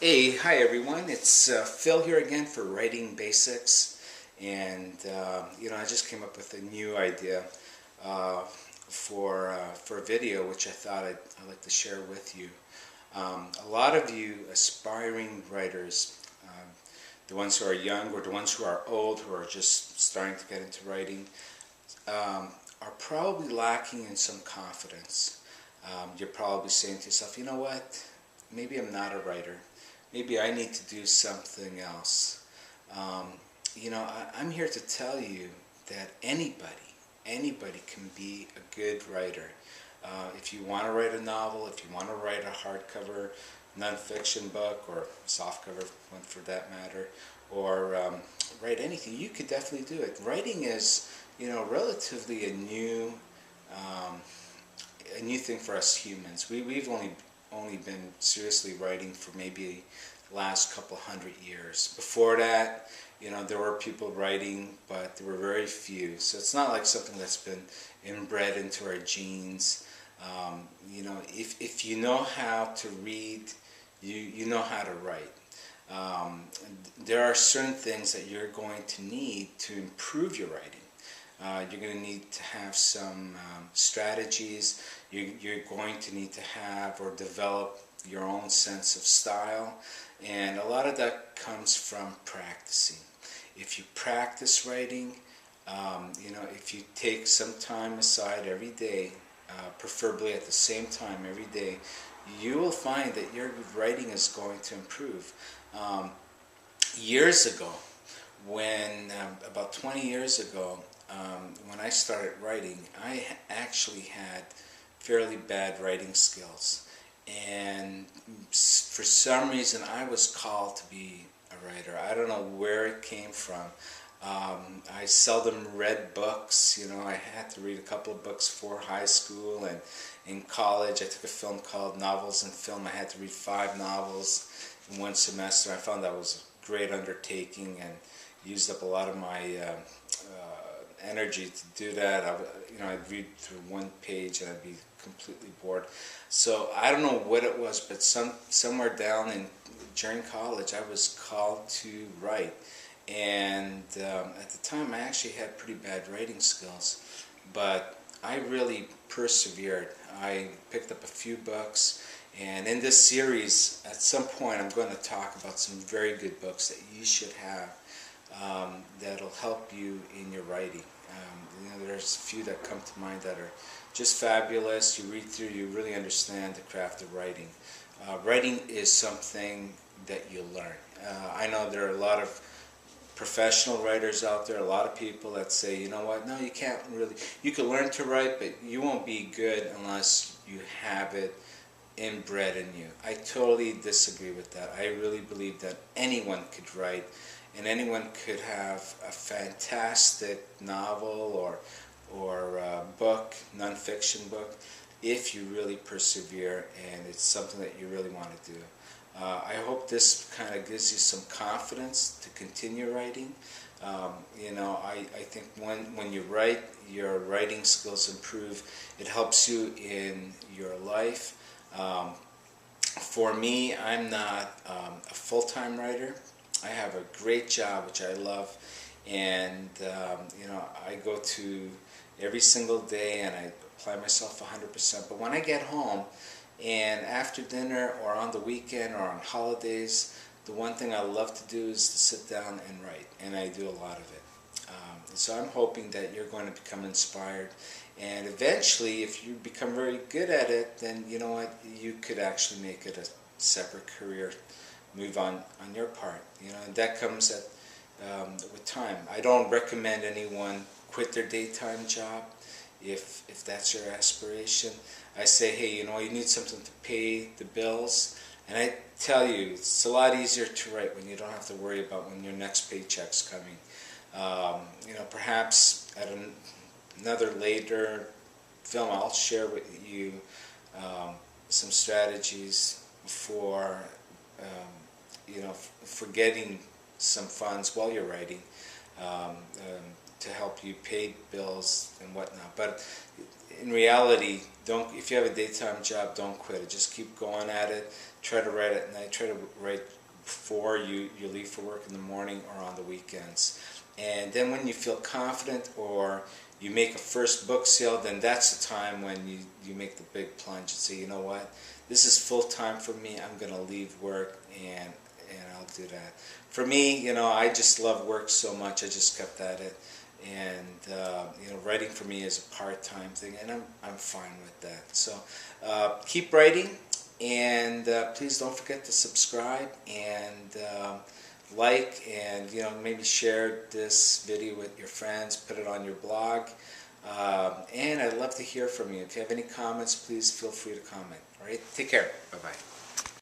Hey, hi everyone. It's Phil here again for Writing Basics, and I just came up with a new idea for a video which I thought I'd like to share with you. A lot of you aspiring writers, the ones who are young or the ones who are old, who are just starting to get into writing, are probably lacking in some confidence. You're probably saying to yourself, you know what? Maybe I'm not a writer. Maybe I need to do something else. Um, I'm here to tell you that anybody can be a good writer. If you want to write a novel, if you want to write a hardcover nonfiction book or softcover one for that matter, or write anything, you could definitely do it. Writing is, relatively um, a new thing for us humans. We've only been seriously writing for maybe the last couple hundred years. Before that, there were people writing, but there were very few. So it's not like something that's been inbred into our genes. If you know how to read, you know how to write. Um, there are certain things that you're going to need to improve your writing. You're going to need to have some strategies. You're going to need to have or develop your own sense of style, and a lot of that comes from practicing. If you practice writing, if you take some time aside every day, preferably at the same time every day, you will find that your writing is going to improve. Years ago, about 20 years ago, when I started writing, I actually had fairly bad writing skills. And for some reason, I was called to be a writer. I don't know where it came from. I seldom read books. I had to read a couple of books for high school, and in college I took a film called Novels and Film. I had to read 5 novels in one semester. I found that was a great undertaking and used up a lot of my energy to do that. I'd read through one page and I'd be completely bored. So I don't know what it was, but somewhere during college, I was called to write. And at the time, I actually had pretty bad writing skills, but I really persevered. I picked up a few books, and in this series, at some point, I'm going to talk about some very good books that you should have that'll help you in your writing. There's a few that come to mind that are just fabulous. You read through, you really understand the craft of writing. Writing is something that you learn. I know there are a lot of professional writers out there, a lot of people that say, you know what, no, you can't really, you can learn to write, but you won't be good unless you have it inbred in you. I totally disagree with that. I really believe that anyone could write, and anyone could have a fantastic novel or book, nonfiction book, if you really persevere and it's something that you really want to do. I hope this kind of gives you some confidence to continue writing. I think when you write, your writing skills improve. It helps you in your life. For me, I'm not a full-time writer. I have a great job, which I love, and I go to every single day and I apply myself 100%. But when I get home, and after dinner or on the weekend or on holidays, the one thing I love to do is to sit down and write, and I do a lot of it. So I'm hoping that you're going to become inspired, and eventually, if you become very good at it, then you know what, you could actually make it a separate career, move on your part. And that comes with time. I don't recommend anyone quit their daytime job if that's your aspiration. I say, hey, you need something to pay the bills, and I tell you, it's a lot easier to write when you don't have to worry about when your next paycheck's coming. Perhaps at another later film, I'll share with you some strategies for for getting some funds while you're writing, um, um, to help you pay bills and whatnot. But in reality, if you have a daytime job, don't quit it. Just keep going at it. Try to write at night. Try to write before you leave for work in the morning or on the weekends. And then when you feel confident or you make a first book sale, then that's the time when you make the big plunge and say, you know what, this is full time for me. I'm going to leave work and I'll do that. For me, you know, I just love work so much. I just kept at it. And you know, writing for me is a part-time thing, and I'm fine with that. So keep writing, and please don't forget to subscribe and like, and you know, maybe share this video with your friends, put it on your blog, and I'd love to hear from you. If you have any comments, please feel free to comment. All right, take care. Bye bye.